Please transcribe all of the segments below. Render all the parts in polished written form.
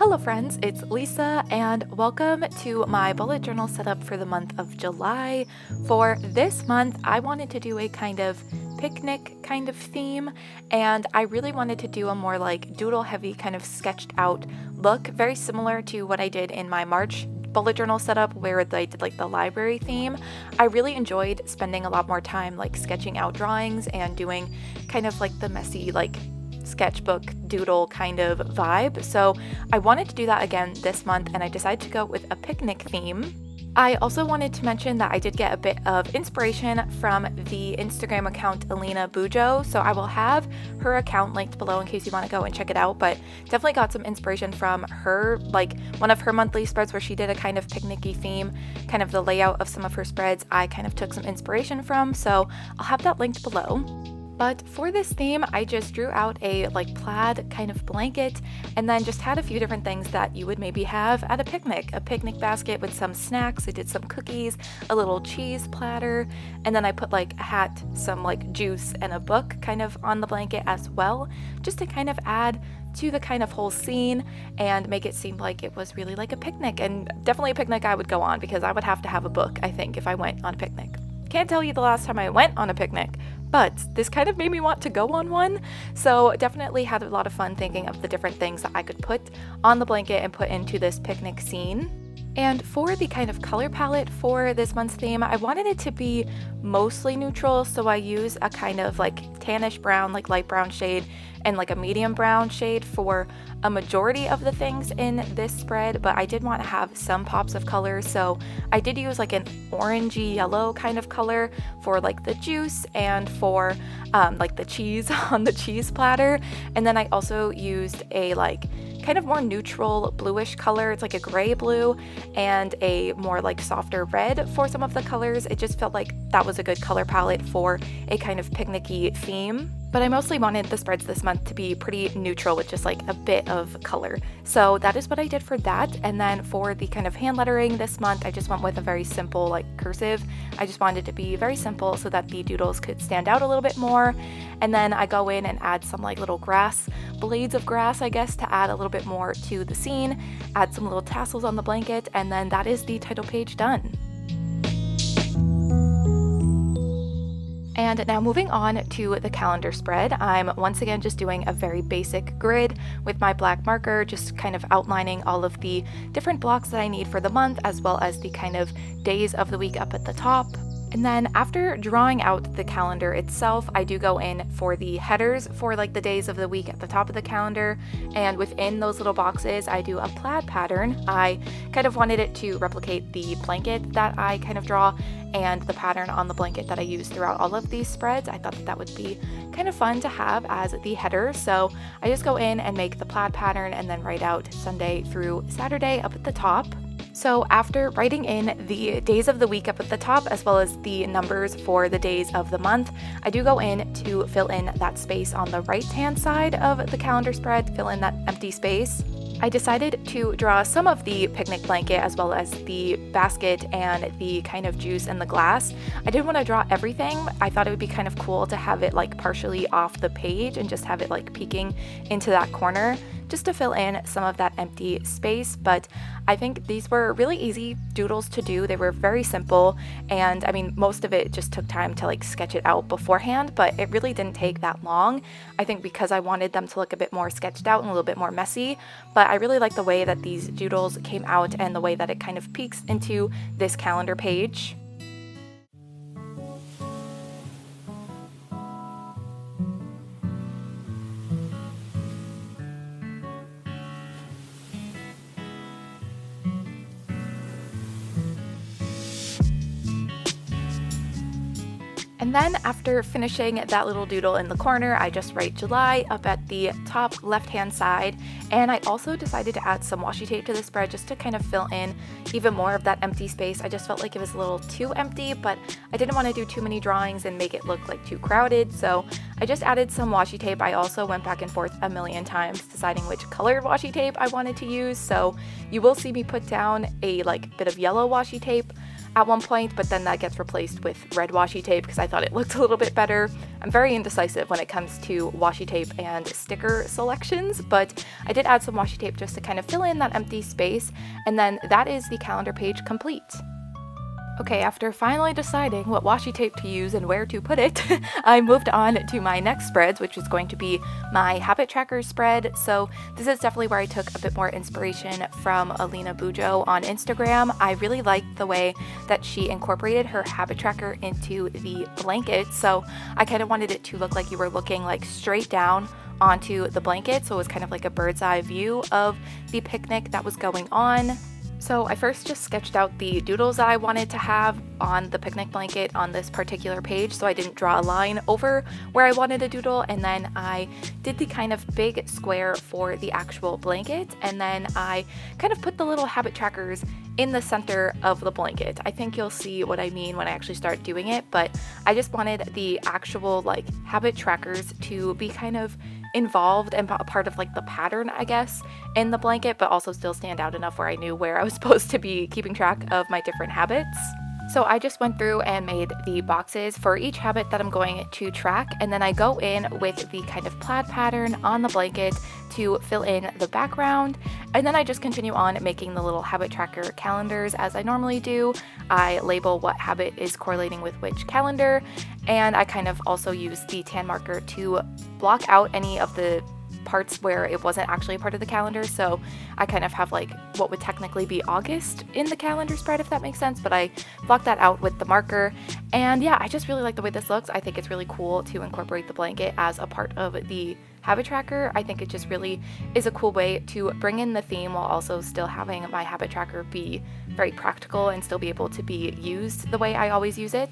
Hello friends, it's Lisa and welcome to my bullet journal setup for the month of July. For this month, I wanted to do a kind of picnic kind of theme, and I really wanted to do a more like doodle heavy kind of sketched out look, very similar to what I did in my March bullet journal setup where I did like the library theme. I really enjoyed spending a lot more time like sketching out drawings and doing kind of like the messy like sketchbook doodle kind of vibe. So I wanted to do that again this month and I decided to go with a picnic theme. I also wanted to mention that I did get a bit of inspiration from the Instagram account Alina Bujo, so I will have her account linked below in case you want to go and check it out, but definitely got some inspiration from her, like one of her monthly spreads where she did a kind of picnicky theme, kind of the layout of some of her spreads I kind of took some inspiration from, so I'll have that linked below. But for this theme, I just drew out a like plaid kind of blanket and then just had a few different things that you would maybe have at a picnic basket with some snacks. I did some cookies, a little cheese platter, and then I put like a hat, some like juice, and a book kind of on the blanket as well, just to kind of add to the kind of whole scene and make it seem like it was really like a picnic, and definitely a picnic I would go on because I would have to have a book, I think, if I went on a picnic. Can't tell you the last time I went on a picnic, but this kind of made me want to go on one, so definitely had a lot of fun thinking of the different things that I could put on the blanket and put into this picnic scene. And for the kind of color palette for this month's theme, I wanted it to be mostly neutral, so I use a kind of like tannish brown, like light brown shade, and like a medium brown shade for a majority of the things in this spread, but I did want to have some pops of color, so I did use like an orangey yellow kind of color for like the juice and for like the cheese on the cheese platter, and then I also used a like kind of more neutral bluish color. It's like a gray blue and a more like softer red for some of the colors. It just felt like that was a good color palette for a kind of picnicky theme. But I mostly wanted the spreads this month to be pretty neutral with just like a bit of color. So that is what I did for that. And then for the kind of hand lettering this month, I just went with a very simple like cursive. I just wanted it to be very simple so that the doodles could stand out a little bit more. And then I go in and add some like little blades of grass, I guess, to add a little bit more to the scene, add some little tassels on the blanket, and then that is the title page done. And now moving on to the calendar spread, I'm once again just doing a very basic grid with my black marker, just kind of outlining all of the different blocks that I need for the month, as well as the kind of days of the week up at the top. And then after drawing out the calendar itself, I do go in for the headers for like the days of the week at the top of the calendar, and within those little boxes I do a plaid pattern. I kind of wanted it to replicate the blanket that I kind of draw and the pattern on the blanket that I use throughout all of these spreads. I thought that would be kind of fun to have as the header, so I just go in and make the plaid pattern and then write out Sunday through Saturday up at the top. So after writing in the days of the week up at the top, as well as the numbers for the days of the month, I do go in to fill in that space on the right-hand side of the calendar spread, fill in that empty space. I decided to draw some of the picnic blanket as well as the basket and the kind of juice in the glass. I didn't want to draw everything. I thought it would be kind of cool to have it like partially off the page and just have it like peeking into that corner, just to fill in some of that empty space. But I think these were really easy doodles to do. They were very simple, and I mean, most of it just took time to like sketch it out beforehand, but it really didn't take that long. I think because I wanted them to look a bit more sketched out and a little bit more messy, but I really like the way that these doodles came out and the way that it kind of peeks into this calendar page. And then after finishing that little doodle in the corner, I just write July up at the top left-hand side. And I also decided to add some washi tape to the spread just to kind of fill in even more of that empty space. I just felt like it was a little too empty, but I didn't want to do too many drawings and make it look like too crowded. So I just added some washi tape. I also went back and forth a million times deciding which colored washi tape I wanted to use. So you will see me put down a like bit of yellow washi tape at one point, but then that gets replaced with red washi tape because I thought it looked a little bit better. I'm very indecisive when it comes to washi tape and sticker selections, but I did add some washi tape just to kind of fill in that empty space, and then that is the calendar page complete. Okay, after finally deciding what washi tape to use and where to put it, I moved on to my next spreads, which is going to be my habit tracker spread. So this is definitely where I took a bit more inspiration from Alina Bujo on Instagram. I really liked the way that she incorporated her habit tracker into the blanket. So I kind of wanted it to look like you were looking like straight down onto the blanket. So it was kind of like a bird's eye view of the picnic that was going on. So I first just sketched out the doodles that I wanted to have on the picnic blanket on this particular page, so I didn't draw a line over where I wanted a doodle, and then I did the kind of big square for the actual blanket, and then I kind of put the little habit trackers in the center of the blanket. I think you'll see what I mean when I actually start doing it, but I just wanted the actual like habit trackers to be kind of involved and a part of like the pattern, I guess, in the blanket, but also still stand out enough where I knew where I was supposed to be keeping track of my different habits. So I just went through and made the boxes for each habit that I'm going to track, and then I go in with the kind of plaid pattern on the blanket to fill in the background, and then I just continue on making the little habit tracker calendars as I normally do. I label what habit is correlating with which calendar, and I kind of also use the tan marker to block out any of the parts where it wasn't actually a part of the calendar. So I kind of have like what would technically be August in the calendar spread, if that makes sense, but I blocked that out with the marker. And yeah, I just really like the way this looks. I think it's really cool to incorporate the blanket as a part of the habit tracker. I think it just really is a cool way to bring in the theme while also still having my habit tracker be very practical and still be able to be used the way I always use it.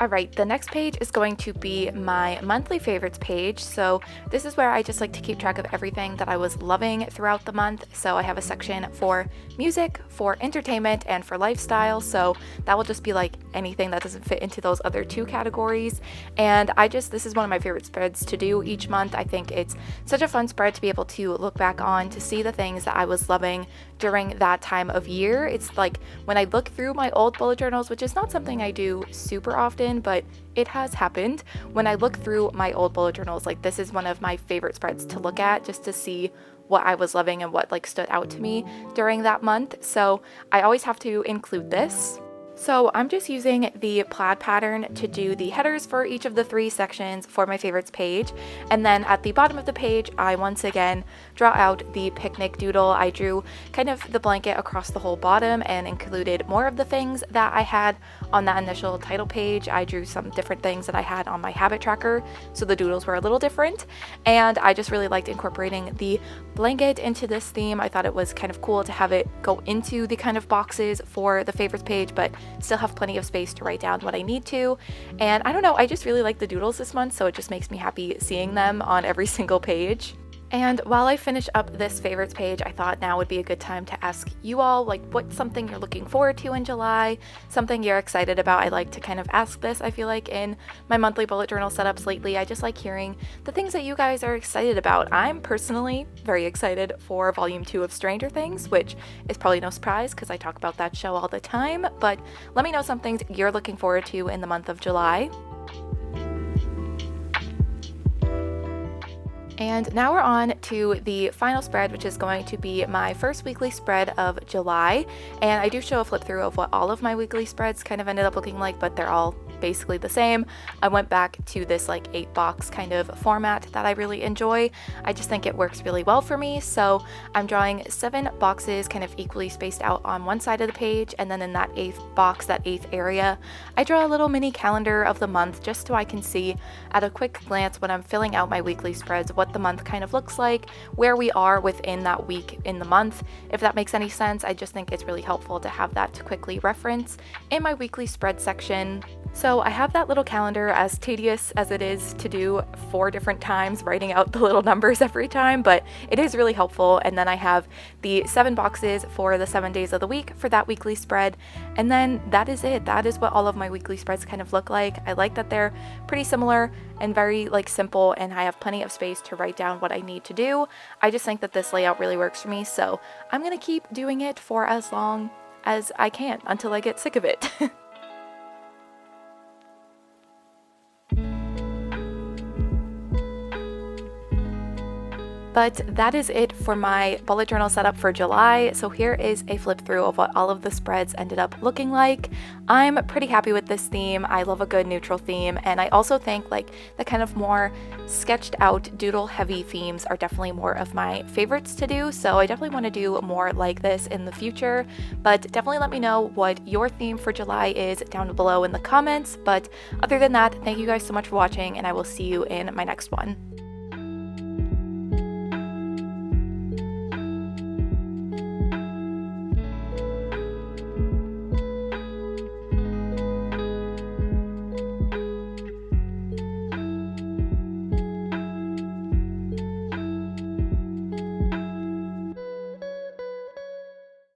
Alright, the next page is going to be my monthly favorites page. So this is where I just like to keep track of everything that I was loving throughout the month. So I have a section for music, for entertainment, and for lifestyle. So that will just be like anything that doesn't fit into those other two categories. And this is one of my favorite spreads to do each month. I think it's such a fun spread to be able to look back on, to see the things that I was loving during that time of year. It's like when I look through my old bullet journals, which is not something I do super often, but it has happened. When I look through my old bullet journals, like this is one of my favorite spreads to look at, just to see what I was loving and what like stood out to me during that month. So I always have to include this. So I'm just using the plaid pattern to do the headers for each of the 3 sections for my favorites page. And then at the bottom of the page, I once again draw out the picnic doodle. I drew kind of the blanket across the whole bottom and included more of the things that I had on that initial title page. I drew some different things that I had on my habit tracker, so the doodles were a little different. And I just really liked incorporating the blanket into this theme. I thought it was kind of cool to have it go into the kind of boxes for the favorites page, but still have plenty of space to write down what I need to. And I don't know, I just really like the doodles this month, so it just makes me happy seeing them on every single page. And while I finish up this favorites page, I thought now would be a good time to ask you all, like, what's something you're looking forward to in July, something you're excited about. I like to kind of ask this, I feel like, in my monthly bullet journal setups lately. I just like hearing the things that you guys are excited about. I'm personally very excited for Volume 2 of Stranger Things, which is probably no surprise because I talk about that show all the time, but let me know some things you're looking forward to in the month of July. And now we're on to the final spread, which is going to be my first weekly spread of July. And I do show a flip through of what all of my weekly spreads kind of ended up looking like, but they're all basically the same. I went back to this like 8-box kind of format that I really enjoy. I just think it works really well for me. So I'm drawing 7 boxes kind of equally spaced out on one side of the page, and then in that 8th box, that 8th area, I draw a little mini calendar of the month just so I can see at a quick glance when I'm filling out my weekly spreads what the month kind of looks like, where we are within that week in the month. If that makes any sense, I just think it's really helpful to have that to quickly reference in my weekly spread section. So I have that little calendar, as tedious as it is to do 4 different times, writing out the little numbers every time, but it is really helpful. And then I have the 7 boxes for the 7 days of the week for that weekly spread. And then that is it. That is what all of my weekly spreads kind of look like. I like that they're pretty similar and very like simple, and I have plenty of space to write down what I need to do. I just think that this layout really works for me, so I'm gonna keep doing it for as long as I can until I get sick of it. But that is it for my bullet journal setup for July. So here is a flip through of what all of the spreads ended up looking like. I'm pretty happy with this theme. I love a good neutral theme, and I also think like the kind of more sketched out doodle heavy themes are definitely more of my favorites to do. So I definitely want to do more like this in the future, but definitely let me know what your theme for July is down below in the comments. But other than that, thank you guys so much for watching, and I will see you in my next one.